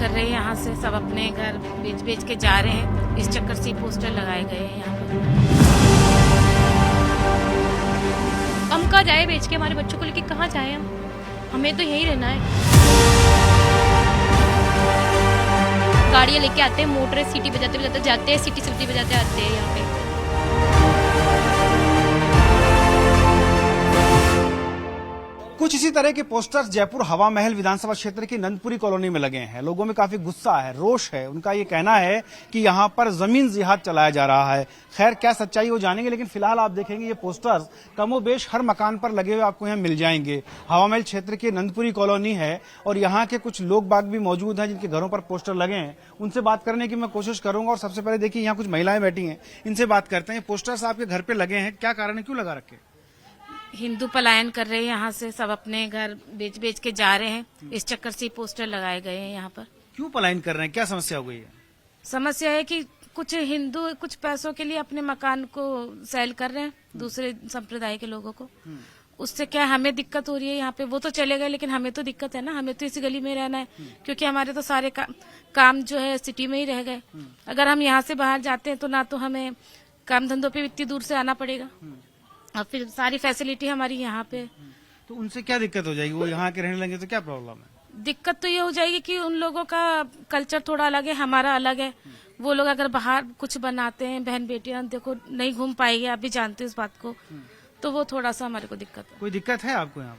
कर रहे हैं, यहाँ से सब अपने घर बेच बेच के जा रहे हैं। इस चक्कर से पोस्टर लगाए गए हैं यहाँ पर। हम कहाँ जाए बेच के, हमारे बच्चों को लेके कहाँ जाए हम? हमें तो यहीं रहना है। गाड़ियाँ लेके आते हैं, मोटर सीटी बजाते बजाते जाते हैं, सीटी बजाते आते हैं यहाँ पे। कुछ इसी तरह के पोस्टर्स जयपुर हवा महल विधानसभा क्षेत्र की नंदपुरी कॉलोनी में लगे हैं। लोगों में काफी गुस्सा है, रोष है। उनका ये कहना है कि यहाँ पर जमीन जिहाद चलाया जा रहा है। खैर क्या सच्चाई वो जानेंगे, लेकिन फिलहाल आप देखेंगे ये पोस्टर्स कमोबेश हर मकान पर लगे हुए आपको यहाँ मिल जाएंगे। हवा महल क्षेत्र की नंदपुरी कॉलोनी है और यहाँ के कुछ लोग बाग भी मौजूद हैं जिनके घरों पर पोस्टर लगे हैं। उनसे बात करने की मैं कोशिश करूंगा और सबसे पहले देखिए यहाँ कुछ महिलाएं बैठी हैं, इनसे बात करते हैं। पोस्टर्स आपके घर पे लगे हैं, क्या कारण है, क्यों लगा रखे? हिंदू पलायन कर रहे हैं, यहाँ से सब अपने घर बेच बेच के जा रहे हैं। इस चक्कर से पोस्टर लगाए गए हैं यहाँ पर। क्यों पलायन कर रहे हैं, क्या समस्या हो गई है? समस्या है कि कुछ हिंदू कुछ पैसों के लिए अपने मकान को सेल कर रहे हैं दूसरे संप्रदाय के लोगों को। उससे क्या हमें दिक्कत हो रही है यहाँ पे। वो तो चले गए लेकिन हमें तो दिक्कत है ना, हमें तो इसी गली में रहना है क्योंकि हमारे तो सारे काम जो है सिटी में ही रह गए। अगर हम यहाँ से बाहर जाते हैं तो ना तो हमें काम धंधों पे इतनी दूर से आना पड़ेगा और फिर सारी फैसिलिटी हमारी यहाँ पे। तो उनसे क्या दिक्कत हो जाएगी? वो यहाँ के रहने लगे तो क्या प्रॉब्लम है? दिक्कत तो ये हो जाएगी कि उन लोगों का कल्चर थोड़ा अलग है, हमारा अलग है। वो लोग अगर बाहर कुछ बनाते हैं, बहन बेटियां देखो नहीं घूम पाएगी, आप भी जानते हो इस बात को, तो वो थोड़ा सा हमारे को दिक्कत है। कोई दिक्कत है आपको यहाँ?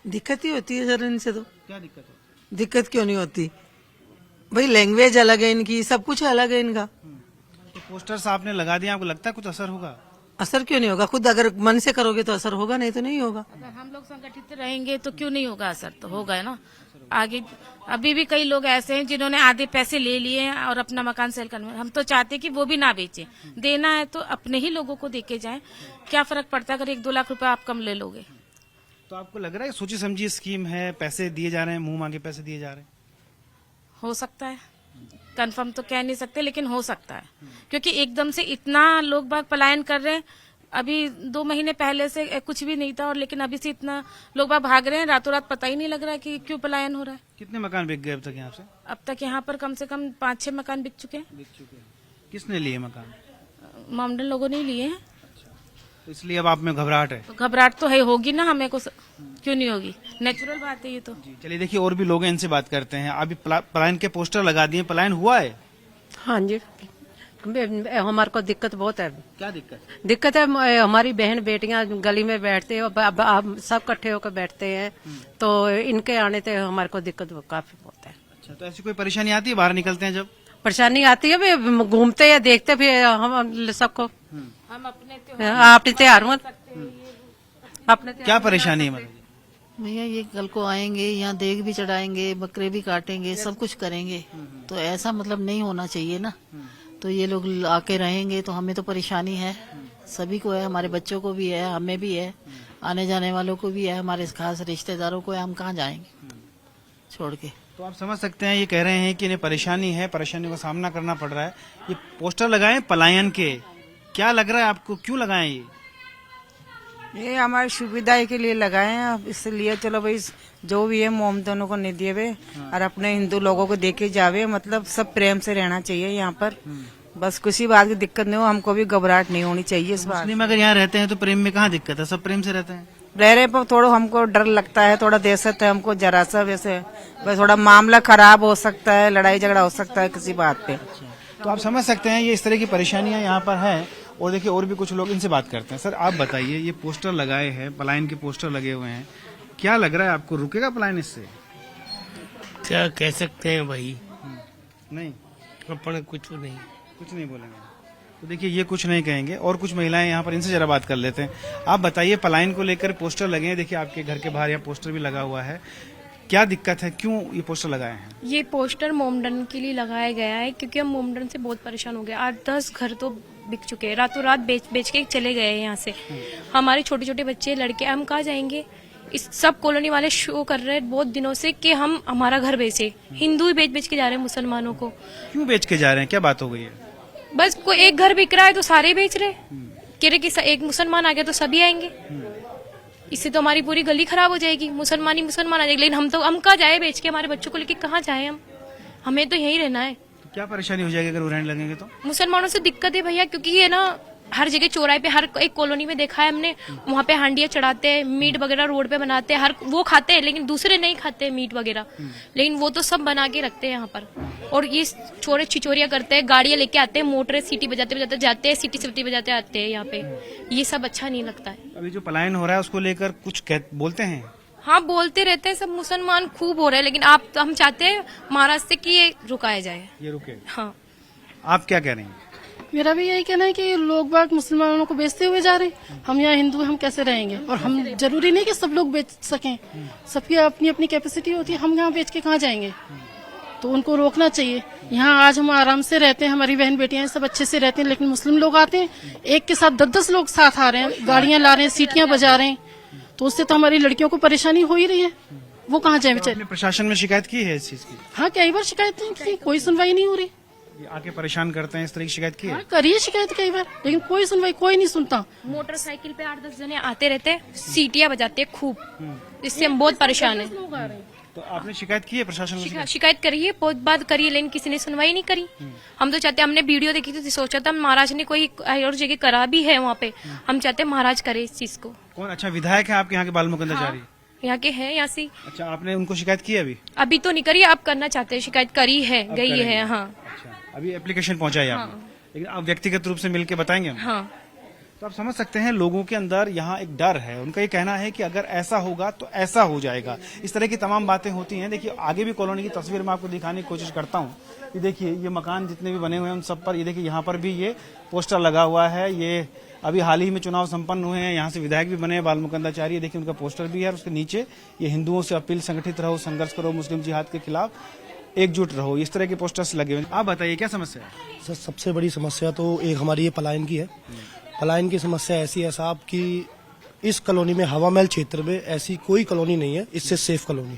दिक्कत ही होती है सर इनसे। तो क्या दिक्कत है? दिक्कत क्यों नहीं होती भाई? लैंग्वेज अलग है इनकी, सब कुछ अलग है इनका। तो पोस्टर्स आपने लगा दिया, आपको लगता है कुछ असर होगा? असर क्यों नहीं होगा? खुद अगर मन से करोगे तो असर होगा, नहीं तो नहीं होगा। अगर हम लोग संगठित रहेंगे तो क्यों नहीं होगा असर, तो होगा है ना। आगे अभी भी कई लोग ऐसे हैं जिन्होंने आधे पैसे ले लिए हैं और अपना मकान सेल करना। हम तो चाहते हैं कि वो भी ना बेचे, देना है तो अपने ही लोगों को देके जाए। क्या फर्क पड़ता है अगर 1-2 लाख रुपए आप कम ले लोगे? तो आपको लग रहा है सोची समझी स्कीम है, पैसे दिए जा रहे हैं, मुंह मांगे पैसे दिए जा रहे हैं? हो सकता है, कंफर्म तो कह नहीं सकते लेकिन हो सकता है क्योंकि एकदम से इतना लोग बाग पलायन कर रहे हैं। अभी 2 महीने पहले से कुछ भी नहीं था और लेकिन अभी से इतना लोग बाग भाग रहे हैं, रातों रात पता ही नहीं लग रहा है कि क्यों पलायन हो रहा है। कितने मकान बिक गए अब तक यहाँ से? अब तक यहाँ पर कम से कम 5-6 मकान बिक चुके हैं। किसने लिए मकान? मामडन लोगों ने लिए हैं। तो इसलिए अब आप में घबराहट है? तो घबराहट तो है, होगी ना, हमें को क्यों नहीं होगी, नेचुरल बात है ये तो। चलिए देखिए और भी लोग हैं, इनसे बात करते हैं। अभी पलायन के पोस्टर लगा दिए, पलायन हुआ है? हाँ जी, हमारे को दिक्कत बहुत है। क्या दिक्कत? दिक्कत है, हमारी बहन बेटियां गली में बैठते हैं, अब सब इकट्ठे होकर बैठते हैं, तो इनके आने से हमारे को दिक्कत काफी बहुत है। अच्छा, तो ऐसी कोई परेशानी आती है बाहर निकलते हैं जब? परेशानी आती है, भी घूमते हैं, देखते भी हम सबको। हम अपने अपने त्योहार में अपने क्या परेशानी है मतलब? भैया ये कल को आएंगे, यहाँ देग भी चढ़ाएंगे, बकरे भी काटेंगे, सब कुछ करेंगे, तो ऐसा मतलब नहीं होना चाहिए ना। तो ये लोग आके रहेंगे तो हमें तो परेशानी है, सभी को है, हमारे बच्चों को भी है, हमें भी है, आने जाने वालों को भी है, हमारे खास रिश्तेदारों को है। हम कहाँ जाएंगे छोड़ के? तो आप समझ सकते हैं, ये कह रहे हैं कि इन्हें परेशानी है, परेशानियों का सामना करना पड़ रहा है। ये पोस्टर लगाए पलायन के, क्या लग रहा है आपको, क्यों लगाए ये हमारी सुविधा के लिए लगाए हैं, अब इसलिए चलो भाई जो भी है मोमदनों को नहीं दिए वे और अपने हिंदू लोगों को देके जावे। मतलब सब प्रेम से रहना चाहिए यहाँ पर, बस किसी बात की दिक्कत नहीं हो, हमको भी घबराहट नहीं होनी चाहिए इस बात। मुस्लिम अगर यहाँ रहते हैं तो प्रेम में कहाँ दिक्कत है, सब प्रेम से रहते हैं। रह रहे पर थोड़ा हमको डर लगता है, थोड़ा दहशत है हमको जरा सा, वैसे बस थोड़ा मामला खराब हो सकता है, लड़ाई झगड़ा हो सकता है किसी बात पे। तो आप समझ सकते हैं ये इस तरह की परेशानियां यहाँ पर हैं। और देखिए और भी कुछ लोग, इनसे बात करते हैं। सर आप बताइए, ये पोस्टर लगाए हैं, पलायन के पोस्टर लगे हुए हैं, क्या लग रहा है आपको, रुकेगा पलायन इससे? क्या कह सकते हैं भाई, नहीं, अपन कुछ नहीं बोलेंगे। तो देखिए ये कुछ नहीं कहेंगे। और कुछ महिलाएं यहाँ पर, इनसे जरा बात कर लेते हैं। आप बताइए, पलायन को लेकर पोस्टर लगे हैं, देखिए आपके घर के बाहर यहाँ पोस्टर भी लगा हुआ है, क्या दिक्कत है, क्यों ये पोस्टर लगाए हैं? ये पोस्टर मोमडन के लिए लगाया गया है क्योंकि हम मोमडन से बहुत परेशान हो गए। 8-10 घर तो बिक चुके हैं, रातों रात बेच के चले गए हैं यहाँ से। हमारे छोटे छोटे बच्चे लड़के, हम कहाँ जाएंगे? इस सब कॉलोनी वाले शो कर रहे हैं बहुत दिनों से कि हम हमारा घर बेचे। हिंदू ही बेच के जा रहे हैं मुसलमानों को। क्यों बेच के जा रहे हैं, क्या बात हो गई है? बस कोई एक घर बिक रहा है तो सारे बेच रहे, कह रहे कि एक मुसलमान आ गया तो सभी आएंगे। इससे तो हमारी पूरी गली खराब हो जाएगी, मुसलमान आ जाएगी। लेकिन हम कहाँ जाए बेच के, हमारे बच्चों को लेके कहाँ जाए हम? हमें तो यहीं रहना है। तो क्या परेशानी हो जाएगी अगर वो रहने लगेंगे तो? मुसलमानों से दिक्कत है भैया, क्योंकि ये ना हर जगह चौराहे पे, हर एक कॉलोनी में देखा है हमने, वहाँ पे हांडियां चढ़ाते हैं, मीट वगैरह रोड पे बनाते हैं, हर वो खाते हैं, लेकिन दूसरे नहीं खाते मीट वगैरह, लेकिन वो तो सब बना के रखते हैं यहाँ पर। और ये छोरे छिचोरियां करते हैं, गाड़ियां लेके आते हैं, मोटरें सीटी बजाते बजाते जाते हैं, सीटी बजाते आते हैं यहाँ पे। ये सब अच्छा नहीं लगता है। अभी जो पलायन हो रहा है उसको लेकर कुछ बोलते हैं? हाँ, बोलते रहते हैं, सब मुसलमान खूब हो रहे हैं, लेकिन हम चाहते हैं महाराष्ट्र से कि ये रुकाया जाए। ये रुके। हाँ, आप क्या कह रही हैं? मेरा भी यही कहना है कि लोग बाग मुसलमानों को बेचते हुए जा रहे हैं। हम यहाँ हिंदू हैं, हम कैसे रहेंगे? और हम जरूरी नहीं कि सब लोग बेच सकें, सबकी अपनी अपनी कैपेसिटी होती है। हम यहाँ बेच के कहाँ जाएंगे? तो उनको रोकना चाहिए। यहाँ आज हम आराम से रहते हैं, हमारी बहन बेटियां सब अच्छे से रहते हैं, लेकिन मुस्लिम लोग आते हैं, एक के साथ 10-10 लोग साथ आ रहे हैं, गाड़ियां ला रहे हैं, सीटियां बजा रहे हैं, तो उससे तो हमारी लड़कियों को परेशानी हो ही रही है। वो कहाँ जाए बेचारे? आपने प्रशासन में शिकायत की है इस चीज की? हाँ, कई बार शिकायत की, कोई सुनवाई नहीं हो रही। ये आके परेशान करते हैं, इस तरह की शिकायत की है? हाँ, करिए शिकायत कई बार, लेकिन कोई सुनवाई, कोई नहीं सुनता। मोटरसाइकिल पे 8-10 जने आते रहते हैं, सीटियां बजाते हैं खूब, इससे हम बहुत परेशान हैं। तो आपने शिकायत की है प्रशासन में? शिकायत करी है, बहुत बात करी है, लेकिन किसी ने सुनवाई नहीं करी। हम तो चाहते हैं, हमने वीडियो देखी थी, सोचा था महाराज ने कोई और जगह करा भी है वहाँ पे, हम चाहते हैं महाराज करे इस चीज को। कौन अच्छा विधायक है आपके यहाँ के? बालमुकुंदाचारी? यहाँ के हैं, यहाँ से। अच्छा, आपने उनको शिकायत की है अभी तो नहीं करी, आप करना चाहते हैं? शिकायत करी है, गई है। हाँ, अच्छा, अभी एप्लीकेशन पहुंचाई आपने, लेकिन आप व्यक्तिगत रूप से मिलके बताएंगे हम? हाँ। तो आप समझ सकते हैं लोगों के अंदर यहाँ एक डर है। उनका ये कहना है कि अगर ऐसा होगा तो ऐसा हो जाएगा। इस तरह की तमाम बातें होती हैं। देखिए, आगे भी कॉलोनी की तस्वीर मैं आपको दिखाने की कोशिश करता हूँ। ये देखिए, ये मकान जितने भी बने हुए हैं उन सब पर ये देखिए, यहाँ पर भी ये पोस्टर लगा हुआ है। ये अभी हाल ही में चुनाव संपन्न हुए हैं, यहाँ से विधायक भी बने हैं बालमुकुंदाचारी। देखिए, उनका पोस्टर भी है और उसके नीचे ये हिंदुओं से अपील, संगठित रहो, संघर्ष करो, मुस्लिम जिहाद के खिलाफ एकजुट रहो, इस तरह के पोस्टर्स लगे हुए हैं। आप बताइए क्या समस्या है? सर, सबसे बड़ी समस्या तो एक हमारी ये पलायन की है। पलायन की समस्या ऐसी है साहब कि इस कॉलोनी में, हवा महल क्षेत्र में ऐसी कोई कॉलोनी नहीं है इससे सेफ कॉलोनी।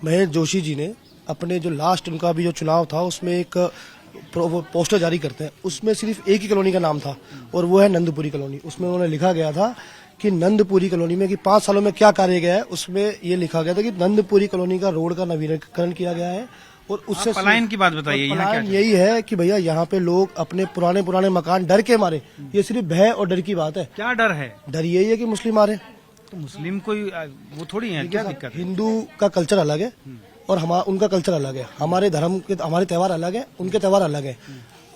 महेश जोशी जी ने अपने जो लास्ट उनका भी जो चुनाव था उसमें एक पोस्टर जारी करते हैं, उसमें सिर्फ एक ही कॉलोनी का नाम था और वो है नंदपुरी कॉलोनी। उसमें उन्होंने लिखा गया था कि नंदपुरी कॉलोनी में कि 5 सालों में क्या कार्य गया है, उसमें ये लिखा गया था कि नंदपुरी कॉलोनी का रोड का नवीनीकरण किया गया है। और उससे पलायन की बात बताइए। यहाँ क्या यही है कि भैया यहाँ पे लोग अपने पुराने मकान डर के मारे, ये सिर्फ भय और डर की बात है। क्या डर है? डर यही है कि मुस्लिम आ रहे हैं। तो मुस्लिम कोई वो थोड़ी है, क्या दिक्कत है? हिंदू का कल्चर अलग है और उनका कल्चर अलग है। हमारे धर्म के, हमारे त्योहार अलग है, उनके त्योहार अलग है।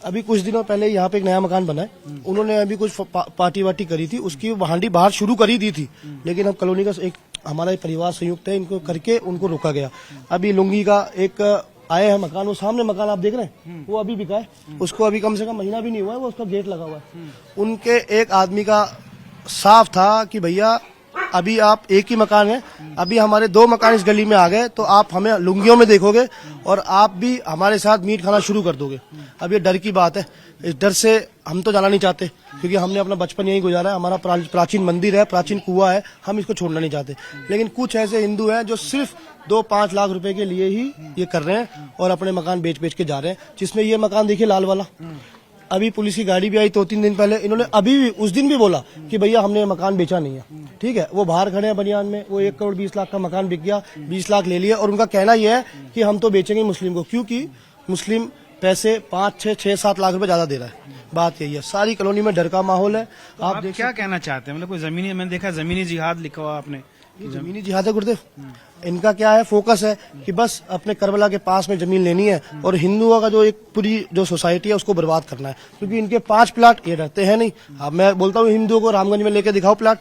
अभी कुछ दिनों पहले यहाँ पे एक नया मकान बना है, उन्होंने अभी कुछ पार्टी वार्टी करी थी, उसकी हांडी बाहर शुरू करी दी थी, लेकिन अब कॉलोनी का एक हमारा परिवार संयुक्त है, इनको करके उनको रोका गया। अभी लुंगी का एक आए हैं मकान, वो सामने मकान आप देख रहे हैं, वो अभी बिका है, उसको अभी कम से कम महीना भी नहीं हुआ है, वो उसका गेट लगा हुआ है। उनके एक आदमी का साफ था कि भैया अभी आप एक ही मकान है, अभी हमारे 2 मकान इस गली में आ गए तो आप हमें लुंगियों में देखोगे और आप भी हमारे साथ मीट खाना शुरू कर दोगे। अब ये डर की बात है, इस डर से हम तो जाना नहीं चाहते, क्योंकि हमने अपना बचपन यही गुजारा है, हमारा प्राचीन मंदिर है, प्राचीन कुआं है, हम इसको छोड़ना नहीं चाहते। लेकिन कुछ ऐसे हिंदू हैं जो सिर्फ 2-5 लाख रुपए के लिए ही ये कर रहे हैं और अपने मकान बेच के जा रहे हैं। जिसमें ये मकान देखिए लाल वाला, अभी पुलिस की गाड़ी भी आई 2-3 दिन पहले, इन्होंने अभी भी उस दिन भी बोला कि भैया हमने मकान बेचा नहीं है। ठीक है, वो बाहर खड़े हैं बनियान में, वो 1 करोड़ 20 लाख का मकान बिक गया, 20 लाख ले लिया और उनका कहना यह है कि हम तो बेचेंगे मुस्लिम को, क्योंकि मुस्लिम पैसे 5-6-7 लाख रुपए ज्यादा दे रहा है। बात यही है, सारी कॉलोनी में डर का माहौल है। तो आप क्या कहना चाहते हैं? मतलब कोई जमीनी, मैंने देखा जमीनी जिहाद लिखा हुआ आपने। जमीनी जिहाद है गुरुदेव, इनका क्या है, फोकस है कि बस अपने करबला के पास में जमीन लेनी है और हिंदुओं का जो एक पूरी जो सोसाइटी है उसको बर्बाद करना है, क्योंकि इनके 5 प्लाट ये रहते हैं नहीं। अब मैं बोलता हूँ हिंदुओं को रामगंज में लेके दिखाओ प्लाट,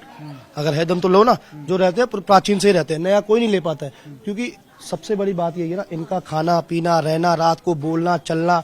अगर है दम तो लो ना। जो रहते हैं प्राचीन से ही रहते हैं, नया कोई नहीं ले पाता है। क्योंकि सबसे बड़ी बात यही है ना, इनका खाना पीना, रहना, रात को बोलना चलना,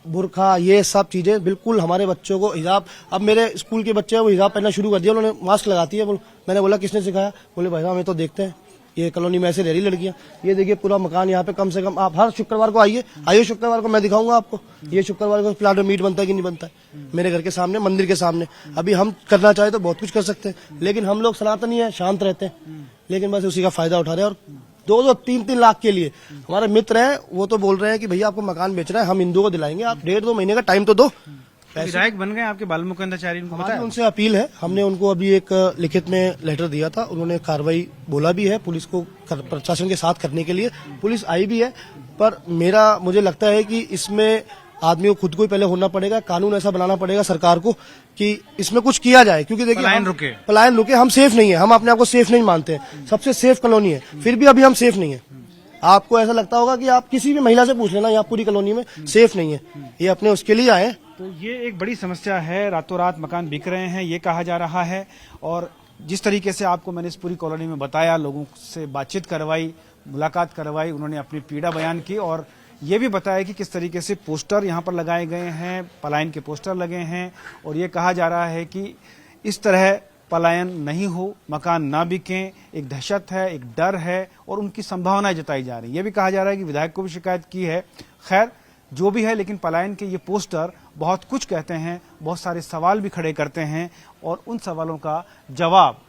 बुरखा, ये सब चीजें बिल्कुल हमारे बच्चों को हिजाब, अब मेरे स्कूल के बच्चे हैं वो हिजाब पहनना शुरू कर दिया, उन्होंने मास्क लगाती है। मैंने बोला किसने सिखाया? बोले भाई हमें तो देखते हैं ये कॉलोनी में ऐसे रह रही लड़कियां। ये देखिए पूरा मकान यहाँ पे, कम से कम आप हर शुक्रवार को आइए शुक्रवार को मैं दिखाऊंगा आपको ये शुक्रवार को प्लाट में मीट बनता है कि नहीं बनता है, मेरे घर के सामने, मंदिर के सामने। अभी हम करना चाहे तो बहुत कुछ कर सकते हैं, लेकिन हम लोग सनातनी है, शांत रहते हैं, लेकिन बस उसी का फायदा उठा रहे हैं। और 2-3 लाख के लिए हमारे मित्र हैं, वो तो बोल रहे हैं कि भैया आपको मकान बेचना है, हम हिंदुओं को दिलाएंगे, आप 1.5-2 महीने का टाइम तो दो, विधायक बन गए आपके बालमुकुंदाचार्य, उनको हमारी बताया? उनसे अपील है, हमने उनको अभी एक लिखित में लेटर दिया था, उन्होंने कार्रवाई बोला भी है पुलिस को प्रशासन के साथ करने के लिए, पुलिस आई भी है। पर मुझे लगता है कि इसमें आदमी को खुद को ही पहले होना पड़ेगा, कानून ऐसा बनाना पड़ेगा सरकार को कि इसमें कुछ किया जाए, क्योंकि देखिए पलायन रुके, हम सेफ नहीं है, हम अपने आप को सेफ नहीं मानते हैं, सबसे सेफ कॉलोनी है, फिर भी अभी हम सेफ नहीं है। आपको ऐसा लगता होगा कि आप किसी भी महिला से पूछ लेना, यहाँ पूरी कॉलोनी में सेफ नहीं है, ये अपने उसके लिए आए। तो ये एक बड़ी समस्या है, रातों रात मकान बिक रहे हैं ये कहा जा रहा है। और जिस तरीके से आपको मैंने इस पूरी कॉलोनी में बताया, लोगों से बातचीत करवाई, मुलाकात करवाई, उन्होंने अपनी पीड़ा बयान की और ये भी बताया कि किस तरीके से पोस्टर यहाँ पर लगाए गए हैं, पलायन के पोस्टर लगे हैं और ये कहा जा रहा है कि इस तरह पलायन नहीं हो, मकान ना बिकें, एक दहशत है, एक डर है और उनकी संभावनाएं जताई जा रही है। ये भी कहा जा रहा है कि विधायक को भी शिकायत की है। खैर जो भी है, लेकिन पलायन के ये पोस्टर बहुत कुछ कहते हैं, बहुत सारे सवाल भी खड़े करते हैं और उन सवालों का जवाब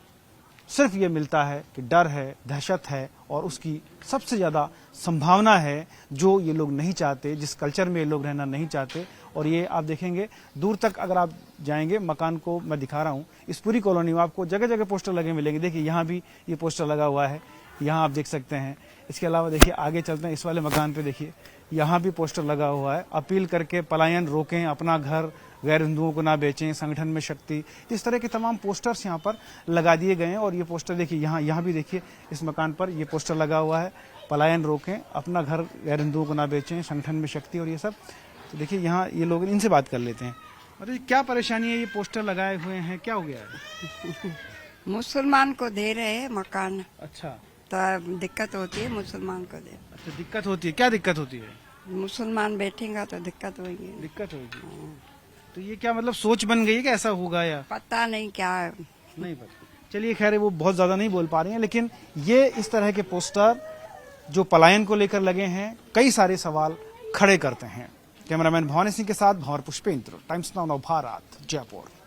सिर्फ ये मिलता है कि डर है, दहशत है और उसकी सबसे ज्यादा संभावना है जो ये लोग नहीं चाहते, जिस कल्चर में ये लोग रहना नहीं चाहते। और ये आप देखेंगे दूर तक अगर आप जाएंगे, मकान को मैं दिखा रहा हूँ, इस पूरी कॉलोनी में आपको जगह जगह पोस्टर लगे मिलेंगे। देखिए यहाँ भी ये पोस्टर लगा हुआ है, यहाँ आप देख सकते हैं। इसके अलावा देखिए आगे चलते हैं, इस वाले मकान पे देखिए यहाँ भी पोस्टर लगा हुआ है, अपील करके पलायन रोकें, अपना घर गैर हिंदुओं को ना बेचें, संगठन में शक्ति, इस तरह के तमाम पोस्टर्स यहाँ पर लगा दिए गए हैं। और ये पोस्टर देखिए यहाँ भी देखिए इस मकान पर ये पोस्टर लगा हुआ है, पलायन रोकें, अपना घर गैर हिंदुओं को ना बेचें, संगठन में शक्ति और ये सब। तो देखिए यहाँ ये लोग, इनसे बात कर लेते हैं। अरे क्या परेशानी है, ये पोस्टर लगाए हुए हैं, क्या हो गया है? मुसलमान को दे रहे हैं मकान, अच्छा, तो दिक्कत होती है मुसलमान को दे। अच्छा दिक्कत होती है, क्या दिक्कत होती है? मुसलमान बैठेगा तो दिक्कत होगी। दिक्कत होगी, तो ये क्या मतलब सोच बन गई है कि ऐसा होगा या पता नहीं क्या है, नहीं पता। चलिए खैर वो बहुत ज्यादा नहीं बोल पा रही हैं, लेकिन ये इस तरह के पोस्टर जो पलायन को लेकर लगे हैं कई सारे सवाल खड़े करते हैं। कैमरामैन भवानी सिंह के साथ भंवर पुष्पेंद्र, टाइम्स नाउ भारत, जयपुर।